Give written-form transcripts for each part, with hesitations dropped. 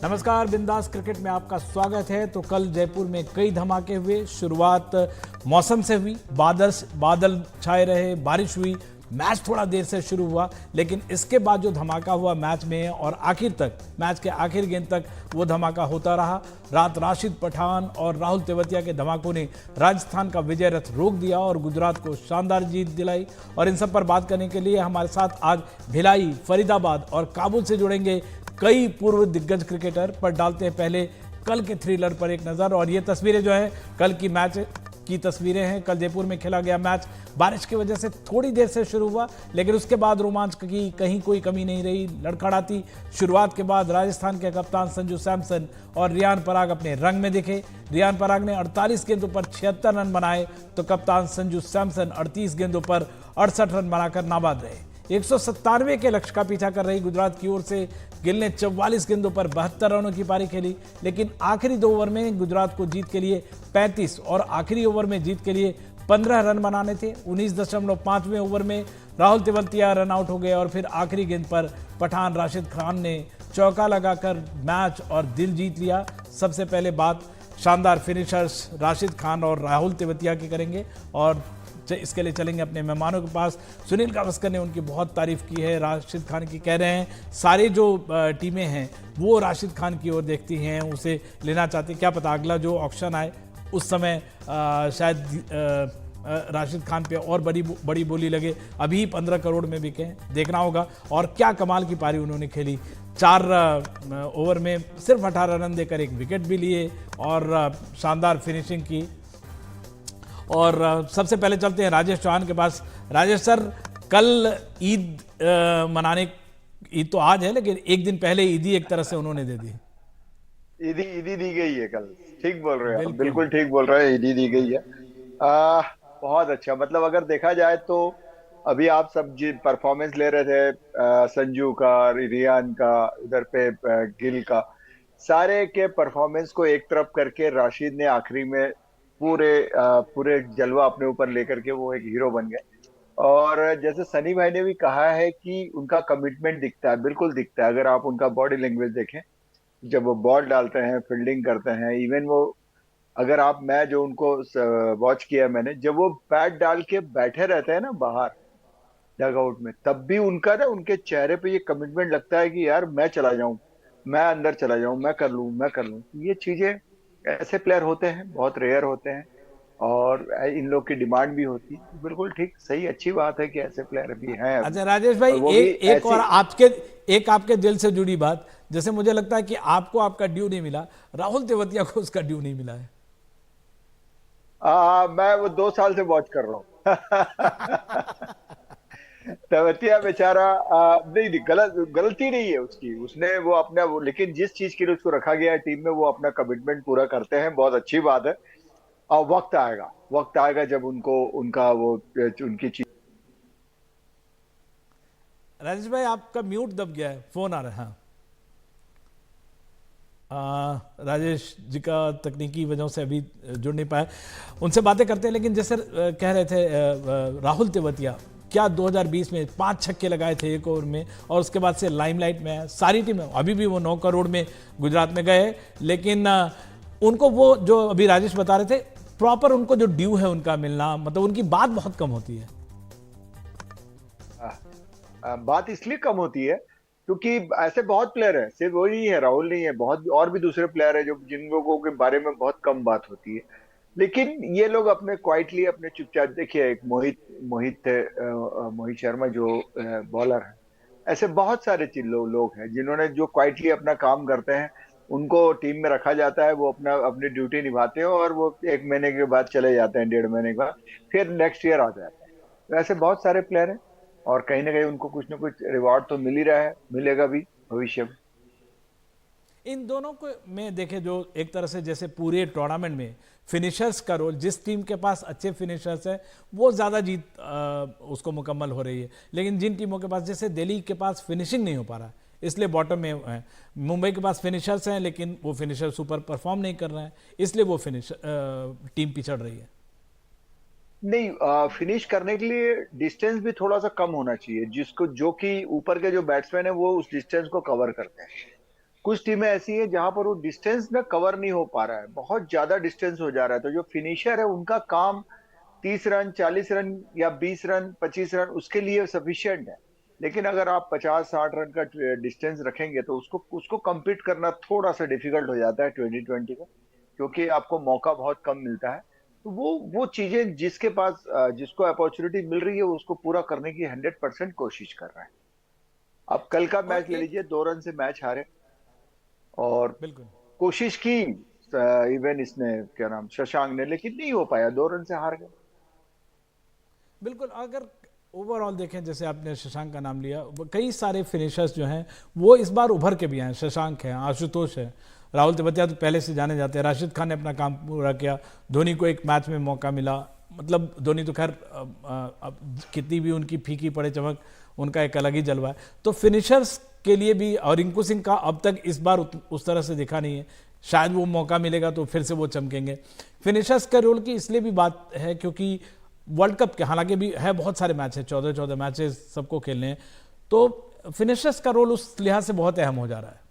नमस्कार, बिंदास क्रिकेट में आपका स्वागत है। तो कल जयपुर में कई धमाके हुए। शुरुआत मौसम से हुई, बादल छाए रहे, बारिश हुई, मैच थोड़ा देर से शुरू हुआ, लेकिन इसके बाद जो धमाका हुआ मैच में और आखिर तक, मैच के आखिर गेंद तक वो धमाका होता रहा। रात राशिद पठान और राहुल तेवतिया के धमाकों ने राजस्थान का विजय रथ रोक दिया और गुजरात को शानदार जीत दिलाई। और इन सब पर बात करने के लिए हमारे साथ आज भिलाई, फरीदाबाद और काबुल से जुड़ेंगे कई पूर्व दिग्गज क्रिकेटर। पर डालते हैं पहले कल के थ्रिलर पर एक नज़र। और ये तस्वीरें जो है कल की मैच की तस्वीरें हैं। कल जयपुर में खेला गया मैच बारिश की वजह से थोड़ी देर से शुरू हुआ, लेकिन उसके बाद रोमांच की कहीं कोई कमी नहीं रही। लड़खड़ाती शुरुआत के बाद राजस्थान के कप्तान संजू सैमसन और रियान पराग अपने रंग में दिखे। रियान पराग ने 48 गेंदों पर 76 रन बनाए, तो कप्तान संजू सैमसन 38 गेंदों पर 68 रन बनाकर नाबाद रहे। 197 के लक्ष्य का पीछा कर रही गुजरात की ओर से गिल ने 44 गेंदों पर 72 रनों की पारी खेली, लेकिन आखिरी 2 ओवर में गुजरात को जीत के लिए 35 और आखिरी ओवर में जीत के लिए 15 रन बनाने थे। 19.5वें ओवर में राहुल तेवतिया रन आउट हो गए और फिर आखिरी गेंद पर पठान राशिद खान ने चौका लगाकर मैच और दिल जीत लिया। सबसे पहले बात शानदार फिनिशर्स राशिद खान और राहुल तेवतिया की करेंगे और इसके लिए चलेंगे अपने मेहमानों के पास। सुनील गावस्कर ने उनकी बहुत तारीफ की है। राशिद खान की कह रहे हैं सारी जो टीमें हैं वो राशिद खान की ओर देखती हैं, उसे लेना चाहती। क्या पता अगला जो ऑक्शन आए उस समय शायद राशिद खान पे और बड़ी बोली लगे। अभी 15 करोड़ में बिके हैं, देखना होगा। और क्या कमाल की पारी उन्होंने खेली। 4 ओवर में सिर्फ 18 रन देकर एक विकेट भी लिए और शानदार फिनिशिंग की। और सबसे पहले चलते हैं राजेश चौहान के पास। राजेश सर, कल ईद मनाने, ईद तो आज है लेकिन एक दिन पहले ईदी एक तरह से उन्होंने दे दी। ईदी दी गई है कल। ठीक बोल रहे हैं, बिल्कुल। बिल्कुल ठीक बोल रहे हैं, ईदी दी गई है। आ, बहुत अच्छा। मतलब अगर देखा जाए तो अभी आप सब जी परफॉर्मेंस ले रहे थे, संजू का, रियान का, इधर पे गिल का, सारे के परफॉर्मेंस को एक तरफ करके राशिद ने आखिरी में पूरे जलवा अपने ऊपर लेकर के वो एक हीरो बन गए। और जैसे सनी भाई ने भी कहा है कि उनका कमिटमेंट दिखता है, बिल्कुल दिखता है। अगर आप उनका बॉडी लैंग्वेज देखें, जब वो बॉल डालते हैं, फील्डिंग करते हैं, इवन वो, अगर आप, मैं जो उनको वॉच किया मैंने, जब वो बैट डाल के बैठे रहते हैं ना बाहर डगआउट में, तब भी उनका ना, उनके चेहरे पे ये कमिटमेंट लगता है कि यार मैं चला जाऊं, मैं अंदर चला जाऊं, मैं कर लूं, मैं कर लूं। ये चीजें, ऐसे प्लेयर होते हैं, बहुत रेयर होते हैं और इन लोग की डिमांड भी होती है। बिल्कुल ठीक, सही, अच्छी बात है कि ऐसे प्लेयर भी हैं अभी, अच्छा राजेश भाई, और वो भी एक और ऐसी। आपके दिल से जुड़ी बात। जैसे मुझे लगता है कि आपको आपका ड्यू नहीं मिला, राहुल तेवतिया को उसका ड्यू नहीं मिला है। मैं वो 2 साल से वॉच कर रहा हूँ। तेवतिया बेचारा, नहीं नहीं, गलती नहीं है उसकी, उसने वो अपना वो, लेकिन जिस चीज के लिए उसको रखा गया है टीम में, वो अपना कमिटमेंट पूरा करते हैं, बहुत अच्छी बात है। और वक्त आएगा जब उनको उनका वो उनकी चीज। राजेश भाई, आपका म्यूट दब गया है, फोन आ रहा है। हाँ, राजेश जी का तकनीकी वजहों से अभी जुड़ नहीं पाए, उनसे बातें करते हैं। लेकिन जैसे कह रहे थे राहुल तेवतिया, क्या 2020 में 5 छक्के लगाए थे एक ओवर में और उसके बाद से लाइमलाइट में है सारी टीमें। अभी भी वो 9 करोड़ में गुजरात में गए, लेकिन उनको वो जो अभी राजेश बता रहे थे, प्रॉपर उनको जो ड्यू है उनका मिलना, मतलब उनकी बात बहुत कम होती है। बात इसलिए कम होती है क्योंकि ऐसे बहुत प्लेयर है, सिर्फ वही नहीं है, राहुल नहीं है, बहुत और भी दूसरे प्लेयर है जो, जिन लोगों के बारे में बहुत कम बात होती है। लेकिन ये लोग अपने क्वाइटली, अपने चुपचाप, देखिए एक मोहित थे, मोहित शर्मा जो बॉलर है, ऐसे बहुत सारे लोग हैं जिन्होंने, जो क्वाइटली अपना काम करते हैं, उनको टीम में रखा जाता है, वो अपनी ड्यूटी निभाते हैं और वो 1 महीने के बाद चले जाते हैं, 1.5 महीने के बाद फिर नेक्स्ट ईयर आ जाते हैं। तो ऐसे बहुत सारे प्लेयर हैं और कहीं ना कहीं उनको कुछ ना कुछ रिवॉर्ड तो मिल ही रहा है, मिलेगा भी भविष्य में। इन दोनों को में देखे, जो एक तरह से जैसे पूरे टूर्नामेंट में फिनिशर्स का रोल, जिस टीम के पास अच्छे फिनिशर्स हैं वो ज़्यादा जीत उसको मुकम्मल हो रही है। लेकिन जिन टीमों के पास, जैसे दिल्ली के पास फिनिशिंग नहीं हो पा रहा है, इसलिए बॉटम में है। मुंबई के पास फिनिशर्स हैं लेकिन वो फिनिशर सुपर परफॉर्म नहीं कर रहे हैं, इसलिए वो टीम पिछड़ रही है। नहीं, फिनिश करने के लिए डिस्टेंस भी थोड़ा सा कम होना चाहिए, जिसको, जो कि ऊपर के जो बैट्समैन है वो उस डिस्टेंस को कवर करते हैं। कुछ टीमें ऐसी हैं जहां पर वो डिस्टेंस ना कवर नहीं हो पा रहा है, बहुत ज्यादा डिस्टेंस हो जा रहा है, तो जो फिनिशर है उनका काम 30 रन 40 रन या 20 रन 25 रन उसके लिए सफिशियंट है। लेकिन अगर आप 50-60 रन का डिस्टेंस रखेंगे तो उसको उसको compete करना थोड़ा सा डिफिकल्ट हो जाता है 2020 में, क्योंकि आपको मौका बहुत कम मिलता है। तो वो चीजें जिसके पास जिसको अपॉर्चुनिटी मिल रही है वो उसको पूरा करने की 100% कोशिश कर रहा है। अब कल का और मैच ले एक लीजिए, 2 रन से मैच हारे, और बिल्कुल कोशिश की इवन इसने क्या नाम शशांक ने, लेकिन नहीं हो पाया, 2 रन से हार गए। बिल्कुल, अगर ओवरऑल देखें, जैसे आपने शशांक का नाम लिया, कई सारे फिनिशर्स जो हैं वो इस बार उभर के भी आए। शशांक है, आशुतोष है, राहुल तेवतिया तो पहले से जाने जाते हैं, राशिद खान ने अपना काम पूरा किया, धोनी को एक मैच में मौका मिला। मतलब धोनी तो खैर अब कितनी भी उनकी फीकी पड़े चमक, उनका एक अलग ही जलवा है। तो फिनिशर्स के लिए भी, और रिंकू सिंह का अब तक इस बार उस तरह से दिखा नहीं है, शायद वो मौका मिलेगा तो फिर से वो चमकेंगे। फिनिशर्स का रोल की इसलिए भी बात है क्योंकि वर्ल्ड कप के हालांकि भी है, बहुत सारे मैच है, 14-14 मैचेस सबको खेलने हैं, तो फिनिशर्स का रोल उस लिहाज से बहुत अहम हो जा रहा है।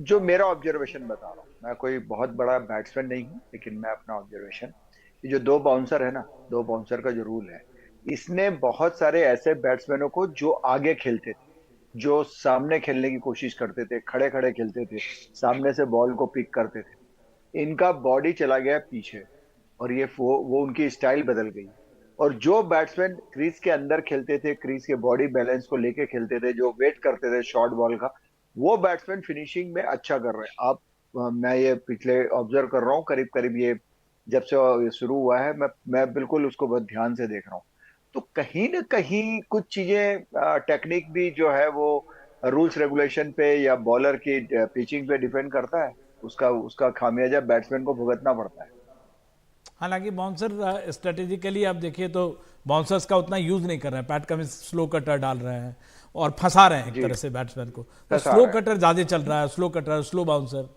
जो मेरा ऑब्जर्वेशन बता रहा हूँ, मैं कोई बहुत बड़ा बैट्समैन नहीं हूँ, लेकिन मैं अपना ऑब्जर्वेशन, ये जो दो बाउंसर है ना, दो बाउंसर का जो रूल है, इसने बहुत सारे ऐसे बैट्समैनों को जो आगे खेलते थे, जो सामने खेलने की कोशिश करते थे, खड़े खड़े खेलते थे, सामने से बॉल को पिक करते थे, इनका बॉडी चला गया पीछे, और ये वो उनकी स्टाइल बदल गई। और जो बैट्समैन क्रीज के अंदर खेलते थे, क्रीज के बॉडी बैलेंस को लेके खेलते थे, जो वेट करते थे शॉर्ट बॉल का, वो बैट्समैन फिनिशिंग में अच्छा कर रहे हैं। आप मैं ये पिछले ऑब्जर्व कर रहा हूँ, करीब करीब ये जब से ये शुरू हुआ है, मैं बिल्कुल उसको बहुत ध्यान से देख रहा हूँ। तो कहीं ना कहीं कुछ चीजें, टेक्निक भी जो है वो रूल्स रेगुलेशन पे या बॉलर की पिचिंग पे डिपेंड करता है, उसका उसका खामियाजा बैट्समैन को भुगतना पड़ता है। हालांकि बाउंसर स्ट्रेटेजिकली आप देखिए तो बाउंसर्स का उतना यूज नहीं कर रहे हैं, पैट कमिंस स्लो कटर डाल रहे हैं और फंसा रहे हैं एक जी, तरह से बैट्समैन को, तो फंसा स्लो रहा है। कटर ज्यादा चल रहा है, स्लो कटर स्लो बाउंसर।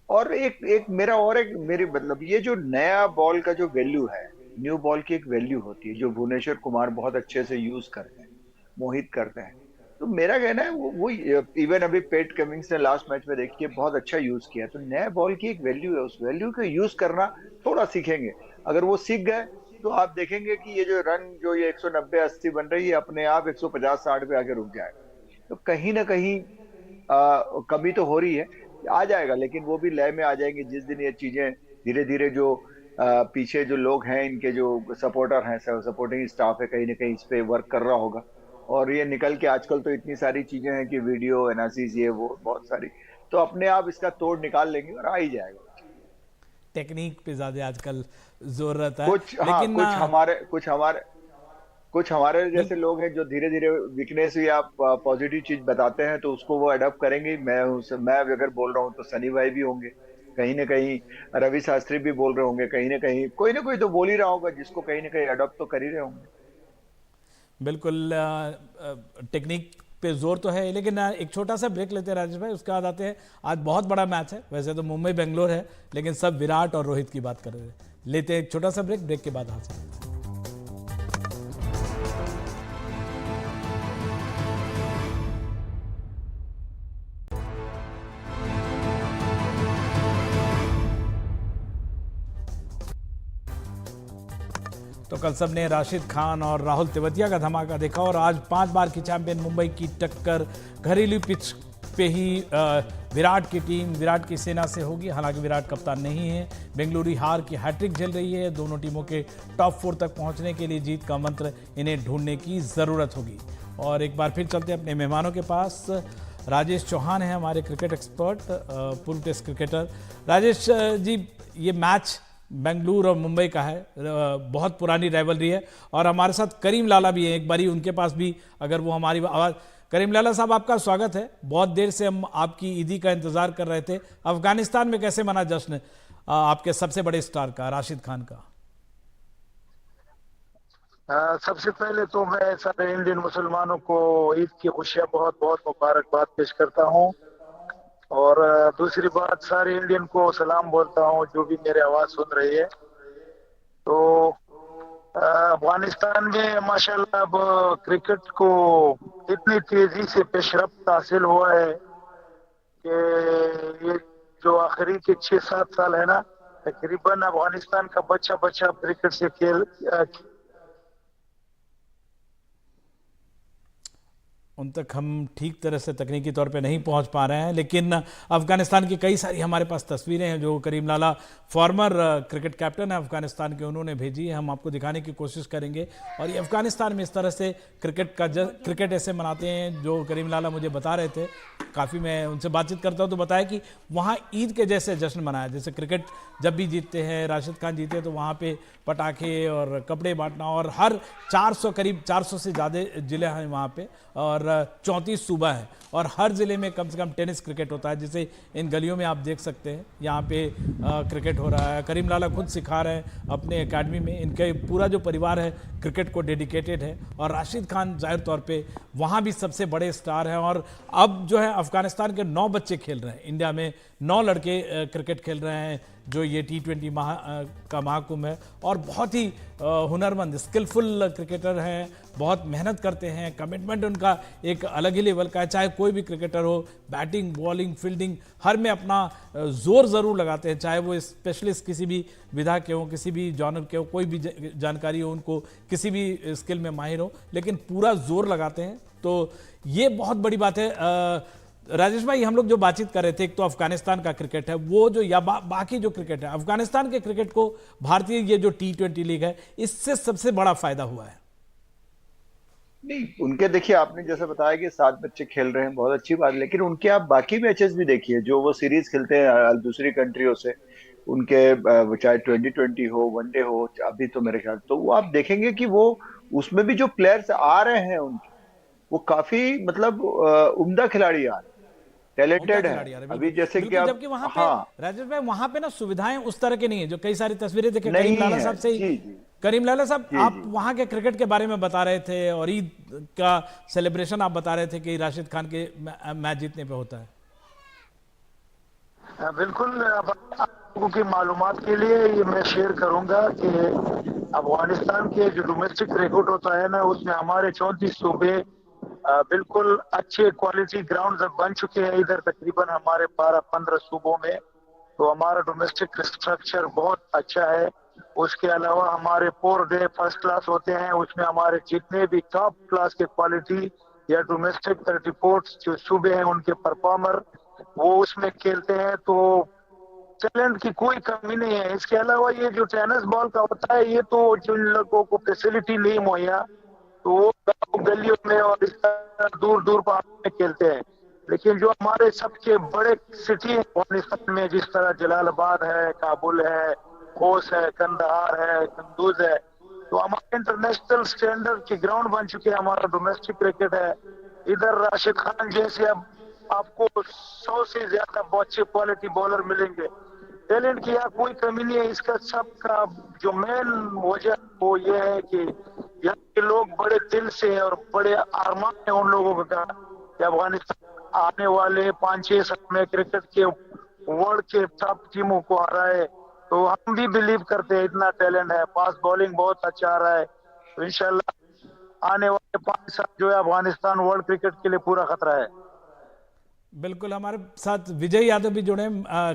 और एक एक मेरा और एक मेरी मतलब ये जो नया बॉल का जो वैल्यू है, न्यू बॉल की एक वैल्यू होती है जो भुवनेश्वर कुमार बहुत अच्छे से यूज करते हैं, मोहित करते हैं। तो मेरा कहना है वो इवन अभी पेट कमिंग्स ने लास्ट मैच में देखिए बहुत अच्छा यूज किया। तो नया बॉल की एक वैल्यू है, उस वैल्यू को यूज करना थोड़ा सीखेंगे, अगर वो सीख गए तो आप देखेंगे कि ये जो रन जो ये 190-80 बन रही है अपने आप 150-60 पे आके रुक जाएगा। तो कहीं ना कहीं कमी तो हो रही है, आ जाएगा, लेकिन वो भी लय में आ जाएंगे जिस दिन ये चीजें धीरे धीरे जो पीछे जो लोग हैं, इनके जो सपोर्टर हैं, सपोर्टिंग स्टाफ है, कहीं ना कहीं इस पे वर्क कर रहा होगा। और ये निकल के आजकल तो इतनी सारी चीजें हैं कि वीडियो एनालिसिस ये वो बहुत सारी, तो अपने आप इसका तोड़ निकाल लेंगे और आ ही जाएगा। टेक्निक पे ज्यादा आजकल जोर रहता है, कुछ हाँ लेकिन कुछ हमारे जैसे लोग हैं जो धीरे धीरे वीकनेस या पॉजिटिव चीज बताते हैं तो उसको वो अडॉप्ट करेंगे। मैं अगर बोल रहा हूँ तो सनी भाई भी होंगे, कहीं ना कहीं रवि शास्त्री भी बोल रहे होंगे, कहीं ना कोई तो बोल ही रहा होगा जिसको कहीं ना कहीं अडॉप्ट तो कर ही रहे होंगे। बिल्कुल टेक्निक पे जोर तो है, लेकिन एक छोटा सा ब्रेक लेते हैं राजेश भाई, उसके बाद आते हैं। आज बहुत बड़ा मैच है, वैसे तो मुंबई बेंगलोर है, लेकिन सब विराट और रोहित की बात कर रहे हैं। लेते हैं एक छोटा सा ब्रेक, ब्रेक के बाद हाथ से। तो कल सबने राशिद खान और राहुल तेवतिया का धमाका देखा, और आज 5 बार की चैंपियन मुंबई की टक्कर घरेलू पिच पे ही विराट की टीम, विराट की सेना से होगी। हालांकि विराट कप्तान नहीं है, बेंगलुरु हार की हैट्रिक झेल रही है। दोनों टीमों के टॉप 4 तक पहुंचने के लिए जीत का मंत्र इन्हें ढूंढने की ज़रूरत होगी। और एक बार फिर चलते हैं अपने मेहमानों के पास। राजेश चौहान है हमारे क्रिकेट एक्सपर्ट, पूर्व टेस्ट क्रिकेटर। राजेश जी, ये मैच बेंगलुरु और मुंबई का है, बहुत पुरानी राइवलरी है, और हमारे साथ करीम लाला भी है, एक बारी उनके पास भी अगर वो हमारी आवाज़। करीम लाला साहब, आपका स्वागत है। बहुत देर से हम आपकी ईदी का इंतजार कर रहे थे। अफगानिस्तान में कैसे मना जश्न आपके सबसे बड़े स्टार का, राशिद खान का? सबसे पहले तो मैं सारे इंडियन मुसलमानों को ईद की खुशियां बहुत बहुत मुबारकबाद पेश करता हूं। और दूसरी बात, सारे इंडियन को सलाम बोलता हूं जो भी मेरे आवाज सुन रही है। तो अफगानिस्तान में माशाल्लाह अब क्रिकेट को इतनी तेजी से पेशरफ्त हासिल हुआ है कि ये जो आखिरी के 6-7 साल है ना, तकरीबन अफगानिस्तान का बच्चा बच्चा क्रिकेट से खेल उन तक हम ठीक तरह से तकनीकी तौर पे नहीं पहुंच पा रहे हैं, लेकिन अफगानिस्तान की कई सारी हमारे पास तस्वीरें हैं जो Karim Lala farmer cricket captain है अफगानिस्तान के, उन्होंने भेजी है। हम आपको दिखाने की कोशिश करेंगे। और ये अफगानिस्तान में इस तरह से क्रिकेट ऐसे मनाते हैं जो करीम लाला मुझे बता रहे थे। काफ़ी मैं उनसे बातचीत करता हूँ तो बताया कि वहाँ ईद के जैसे जश्न मनाया, जैसे क्रिकेट जब भी जीतते हैं, राशिद खान जीते तो वहाँ पे पटाखे और कपड़े बांटना, और हर 400 करीब 400 से ज़्यादा ज़िले हैं वहाँ पे, और 34 सूबा है, और हर ज़िले में कम से कम टेनिस क्रिकेट होता है। जैसे इन गलियों में आप देख सकते हैं यहाँ पे क्रिकेट हो रहा है। करीम लाला खुद सिखा रहे हैं अपने एकेडमी में। इनके पूरा जो परिवार है क्रिकेट को डेडिकेटेड है, और राशिद खान जाहिर तौर पे वहाँ भी सबसे बड़े स्टार हैं। और अब जो है अफगानिस्तान के 9 बच्चे खेल रहे हैं, इंडिया में 9 लड़के क्रिकेट खेल रहे हैं जो ये T20 का महाकुंभ है। और बहुत ही हुनरमंद स्किलफुल क्रिकेटर हैं, बहुत मेहनत करते हैं, कमिटमेंट उनका एक अलग ही लेवल का है। चाहे कोई भी क्रिकेटर हो, बैटिंग बॉलिंग फील्डिंग हर में अपना जोर ज़रूर लगाते हैं, चाहे वो स्पेशलिस्ट किसी भी विधा के हो, किसी भी जॉनर के हो, कोई भी जानकारी हो उनको, किसी भी स्किल में माहिर हो, लेकिन पूरा जोर लगाते हैं। तो ये बहुत बड़ी बात है। राजेश भाई, हम लोग जो बातचीत कर रहे थे, एक तो अफगानिस्तान का क्रिकेट है वो जो, या बाकी जो क्रिकेट है, अफगानिस्तान के क्रिकेट को भारतीय ये जो T20 लीग है इससे सबसे बड़ा फायदा हुआ है। नहीं, उनके देखिए आपने जैसे बताया कि 7 बच्चे खेल रहे हैं, बहुत अच्छी बात, लेकिन उनके आप बाकी मैचेस भी देखिए जो वो सीरीज खेलते हैं दूसरी कंट्रियों से, उनके वो चाहे 2020 हो, वनडे हो, अभी तो मेरे ख्याल तो वो आप देखेंगे कि वो उसमें भी जो प्लेयर्स आ रहे हैं उनके, वो काफी मतलब उम्दा खिलाड़ी आ रहे हैं, उम्दा टैलेंटेड खिलाड़ी है। आ रहे, अभी बिल्कुल जैसे कि बिल्कुल। आप, जबकि वहां पे हाँ, राजेश भाई, वहां पे ना सुविधाएं उस तरह की नहीं है जो कई सारी तस्वीरें देखे करीम नहीं लाला है। साहब से ही। जी जी करीम लाला साहब, जी आप जी। वहां के क्रिकेट के बारे में बता रहे थे और ईद का सेलिब्रेशन आप बता रहे थे कि राशिद खान के मैच जीतने पे होता है। बिल्कुल। अब आप लोगों की मालूमात के लिए ये मैं शेयर करूंगा कि अफगानिस्तान के जो डोमेस्टिक रिकॉर्ड होता है ना, उसमें हमारे 34 सूबे बिल्कुल अच्छे क्वालिटी ग्राउंड बन चुके हैं। इधर तकरीबन हमारे 12-15 सूबों में तो हमारा डोमेस्टिक स्ट्रक्चर बहुत अच्छा है। उसके अलावा हमारे 4 डे फर्स्ट क्लास होते हैं, उसमें हमारे जितने भी टॉप क्लास के क्वालिटी या डोमेस्टिक रिपोर्ट्स जो सूबे हैं उनके परफॉर्मर वो उसमें खेलते हैं। तो टैलेंट की कोई कमी नहीं है। इसके अलावा ये जो टेनिस बॉल का होता है, ये तो जिन लोगों को फैसिलिटी नहीं मुहैया तो वो गाँव गलियों में और इस तरह दूर दूर पहाड़ों में खेलते हैं। लेकिन जो हमारे सबसे बड़े सिटी है अफगानिस्तान में, जिस तरह जलालाबाद है, काबुल है, खोस है, कंदहार है, कंदूज है, तो हमारे इंटरनेशनल स्टैंडर्ड के ग्राउंड बन चुके हैं। हमारा डोमेस्टिक क्रिकेट है। इधर राशिद खान जैसे अब आपको 100 से ज्यादा अच्छे क्वालिटी बॉलर मिलेंगे। टैलेंट की यहाँ कोई कमी नहीं है। इसका सबका जो मेन वजह वो ये है कि यहाँ के लोग बड़े दिल से और बड़े अरमान है उन लोगों का कि अफगानिस्तान आने वाले 5-6 साल में क्रिकेट के वर्ल्ड के टॉप टीमों को हराए। तो हम भी बिलीव करते हैं इतना टैलेंट है। फास्ट बॉलिंग बहुत अच्छा आ रहा है। तो इंशाल्लाह आने वाले 5 साल जो है अफगानिस्तान वर्ल्ड क्रिकेट के लिए पूरा खतरा है। बिल्कुल। हमारे साथ विजय यादव भी जुड़े।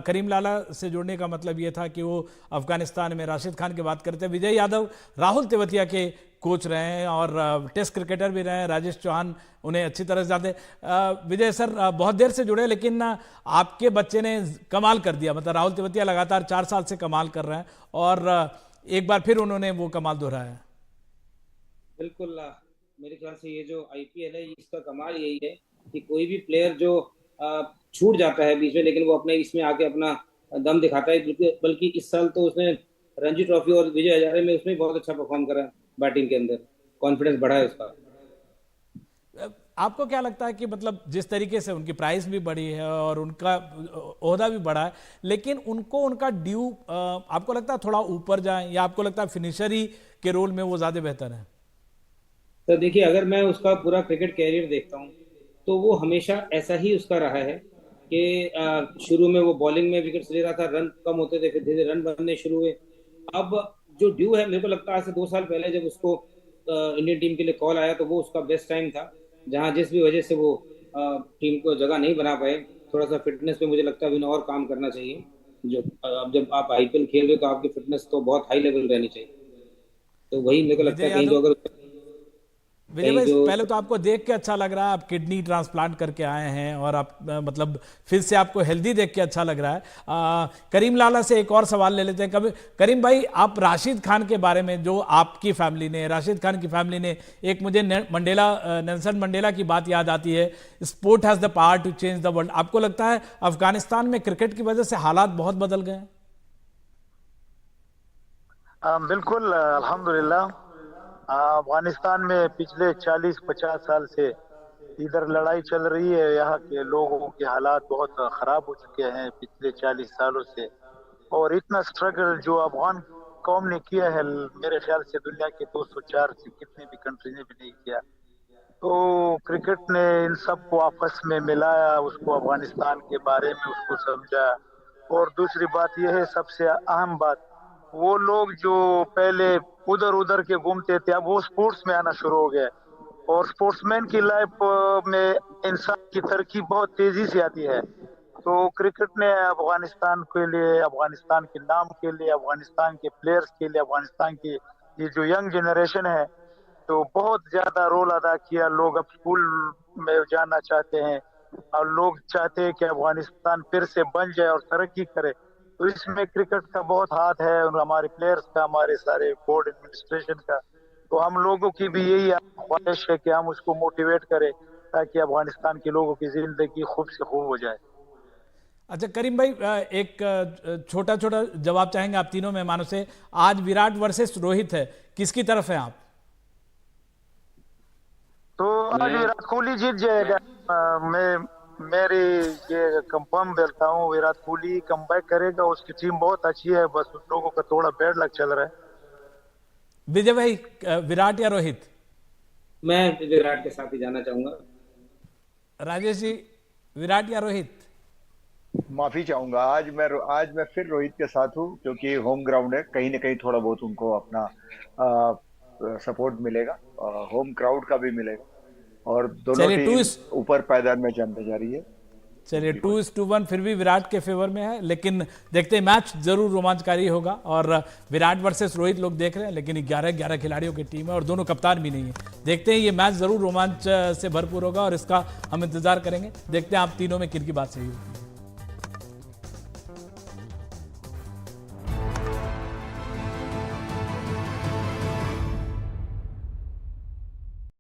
करीम लाला से जुड़ने का मतलब ये था कि वो अफगानिस्तान में राशिद खान की बात करते हैं। विजय यादव राहुल तेवतिया के कोच रहे हैं और टेस्ट क्रिकेटर भी रहे हैं। राजेश चौहान उन्हें अच्छी तरह से जानते हैं। विजय सर, बहुत देर से जुड़े, लेकिन आपके बच्चे ने कमाल कर दिया। मतलब राहुल तेवतिया लगातार 4 साल से कमाल कर रहे हैं और एक बार फिर उन्होंने वो कमाल दोहराया। बिल्कुल। मेरे ख्याल से ये जो IPL है इसका कमाल यही है कि कोई भी प्लेयर जो छूट जाता है बीच में, लेकिन वो अपने इसमें आके अपना दम दिखाता है। बल्कि इस साल तो उसने रणजी ट्रॉफी और विजय हजारे में उसमें बहुत अच्छा परफॉर्म करा। बैटिंग के अंदर कॉन्फिडेंस बढ़ा है उसका। आपको क्या लगता है कि मतलब जिस तरीके से उनकी प्राइस भी बढ़ी है और उनका ओहदा भी बढ़ा है, लेकिन उनको उनका ड्यू आपको लगता है थोड़ा ऊपर जाए, या आपको लगता है फिनिशर ही के रोल में वो ज्यादा बेहतर है? तो देखिए, अगर मैं उसका पूरा क्रिकेट कैरियर देखता हूँ तो वो हमेशा ऐसा ही उसका रहा है कि शुरू में वो बॉलिंग में विकेट्स ले रहा था, रन कम होते थे, फिर धीरे धीरे रन बनने शुरू हुए। अब जो ड्यू है, मेरे को लगता है आज से 2 साल पहले जब उसको इंडियन टीम के लिए कॉल आया तो वो उसका बेस्ट टाइम था, जहां जिस भी वजह से वो टीम को जगह नहीं बना पाए। थोड़ा सा फिटनेस पे मुझे लगता है अभी और काम करना चाहिए। जो अब जब आप आईपीएल खेल रहे हो तो आपकी फिटनेस तो बहुत हाई लेवल रहनी चाहिए। तो वही मेरे को लगता विजय है कहीं यादव, जो अगर विजय कहीं भाई, जो पहले तो आपको देख के अच्छा लग रहा है, आप किडनी ट्रांसप्लांट करके आए हैं और आप मतलब फिर से आपको हेल्दी देख के अच्छा लग रहा है। करीम लाला से एक और सवाल ले लेते हैं। कभी करीम भाई, आप राशिद खान के बारे में, जो आपकी फैमिली ने, राशिद खान की फैमिली ने, एक मुझे नेल्सन मंडेला की बात याद आती है, sport has the power to change the world. आपको लगता है अफगानिस्तान में क्रिकेट की वजह से हालात बहुत बदल गए हैं? बिल्कुल, अल्हम्दुलिल्लाह। अफगानिस्तान में पिछले 40-50 साल से इधर लड़ाई चल रही है। यहाँ के लोगों के हालात बहुत खराब हो चुके हैं पिछले 40 सालों से। और इतना स्ट्रगल जो अफगान कौम ने किया है, मेरे ख्याल से दुनिया के 204 से कितने भी कंट्री ने भी नहीं किया। तो क्रिकेट ने इन सबको आपस में मिलाया, उसको अफगानिस्तान के बारे में उसको समझा। और दूसरी बात यह है, सबसे अहम बात, वो लोग जो पहले उधर उधर के घूमते थे, अब वो स्पोर्ट्स में आना शुरू हो गए। और स्पोर्ट्समैन की लाइफ में इंसान की तरक्की बहुत तेजी से आती है। तो क्रिकेट ने अफगानिस्तान के लिए, अफगानिस्तान के नाम के लिए, अफगानिस्तान के प्लेयर्स के लिए, अफगानिस्तान की ये जो यंग जनरेशन है, तो बहुत ज्यादा रोल अदा किया। लोग अब स्कूल में जाना चाहते हैं और लोग चाहते हैं कि अफगानिस्तान फिर से बन जाए और तरक्की करे। तो इसमें क्रिकेट का बहुत हाथ है, और हमारे प्लेयर्स का, हमारे सारे बोर्ड एडमिनिस्ट्रेशन का। तो हम लोगों की भी यही ख्वाहिश है कि हम उसको मोटिवेट करें ताकि अफगानिस्तान के लोगों की जिंदगी खूब से खूब हो जाए। अच्छा करीम भाई, एक छोटा छोटा जवाब चाहेंगे आप तीनों मेहमानों से। आज विराट वर्सेस रोहित है, किसकी तरफ है आप? तो आज विराट कोहली जीत जाएगा। मेरी ये कंफर्म बोलता हूँ, विराट कोहली कमबैक करेगा। उसकी टीम बहुत अच्छी है, बस उन लोगों का थोड़ा बैड लक चल रहा है। विजय भाई, विराट या रोहित? मैं विराट के साथ ही जाना चाहूंगा। राजेश जी, विराट या रोहित? माफी चाहूंगा, आज मैं फिर रोहित के साथ हूँ, क्योंकि होम ग्राउंड है, कहीं ना कहीं थोड़ा बहुत उनको अपना सपोर्ट मिलेगा, होम क्राउड का भी मिलेगा। और दोनों चलिए टीम ऊपर पायदान में जंग जारी है। चलिए 2-1 फिर भी विराट के फेवर में है, लेकिन देखते हैं मैच जरूर रोमांचकारी होगा। और विराट वर्सेस रोहित लोग देख रहे हैं, लेकिन 11 खिलाड़ियों की टीम है और दोनों कप्तान भी नहीं है। देखते हैं, ये मैच जरूर रोमांच से भरपूर होगा और इसका हम इंतजार करेंगे। देखते हैं आप तीनों में किन की बात सही होती है।